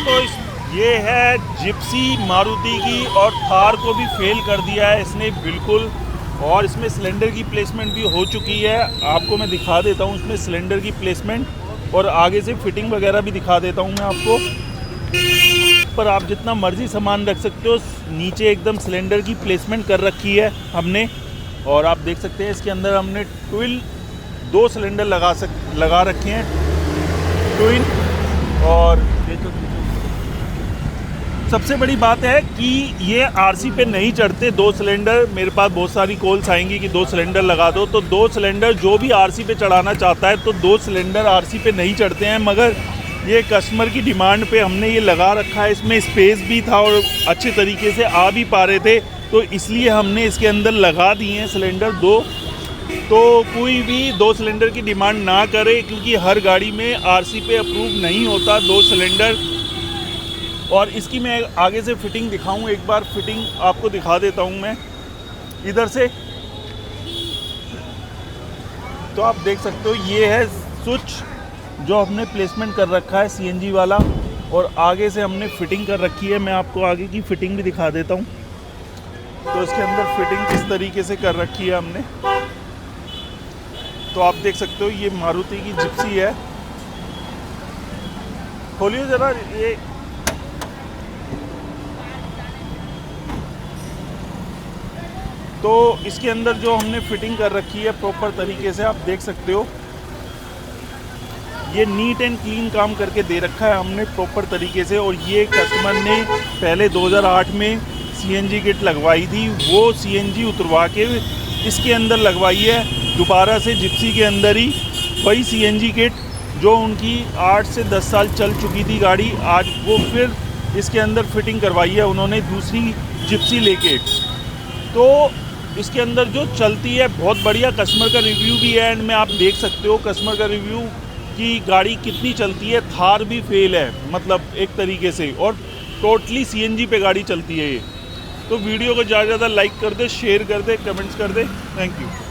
दोस्तों ये है जिप्सी मारुति की, और थार को भी फेल कर दिया है इसने बिल्कुल। और इसमें सिलेंडर की प्लेसमेंट भी हो चुकी है, आपको मैं दिखा देता हूँ इसमें सिलेंडर की प्लेसमेंट, और आगे से फिटिंग वगैरह भी दिखा देता हूँ मैं आपको। पर आप जितना मर्जी सामान रख सकते हो, नीचे एकदम सिलेंडर की प्लेसमेंट कर रखी है हमने। और आप देख सकते हैं इसके अंदर हमने ट्विल 2 सिलेंडर लगा रखे हैं, ट्विन। और सबसे बड़ी बात है कि ये आरसी पे नहीं चढ़ते 2 सिलेंडर। मेरे पास बहुत सारी कॉल्स आएंगी कि 2 सिलेंडर लगा दो, तो 2 सिलेंडर जो भी आरसी पे चढ़ाना चाहता है तो 2 सिलेंडर आरसी पे नहीं चढ़ते हैं, मगर ये कस्टमर की डिमांड पे हमने ये लगा रखा है। इसमें स्पेस भी था और अच्छे तरीके से आ भी पा रहे थे, तो इसलिए हमने इसके अंदर लगा दिए हैं सिलेंडर 2। तो कोई भी 2 सिलेंडर की डिमांड ना करे, क्योंकि हर गाड़ी में आरसी पे अप्रूव नहीं होता 2 सिलेंडर। और इसकी मैं आगे से फिटिंग दिखाऊं, एक बार फिटिंग आपको दिखा देता हूं मैं इधर से। तो आप देख सकते हो ये है स्विच जो हमने प्लेसमेंट कर रखा है सीएनजी वाला, और आगे से हमने फिटिंग कर रखी है। मैं आपको आगे की फिटिंग भी दिखा देता हूं। तो इसके अंदर फिटिंग किस तरीके से कर रखी है हमने, तो आप देख सकते हो ये मारुति की जिप्सी है। खोलिए ज़रा ये। तो इसके अंदर जो हमने फिटिंग कर रखी है प्रॉपर तरीके से, आप देख सकते हो ये नीट एंड क्लीन काम करके दे रखा है हमने प्रॉपर तरीके से। और ये कस्टमर ने पहले 2008 में सीएनजी किट लगवाई थी, वो सीएनजी उतरवा के इसके अंदर लगवाई है दोबारा से जिप्सी के अंदर ही। वही सीएनजी किट जो उनकी 8 से 10 साल चल चुकी थी गाड़ी, आज वो फिर इसके अंदर फिटिंग करवाई है उन्होंने दूसरी जिप्सी लेके। तो इसके अंदर जो चलती है बहुत बढ़िया, कस्टमर का रिव्यू भी है एंड में आप देख सकते हो कस्टमर का रिव्यू कि गाड़ी कितनी चलती है। थार भी फेल है मतलब एक तरीके से, और टोटली सीएनजी पे गाड़ी चलती है ये। तो वीडियो को ज़्यादा से ज़्यादा लाइक कर दे, शेयर कर दे, कमेंट्स कर दे। Thank you.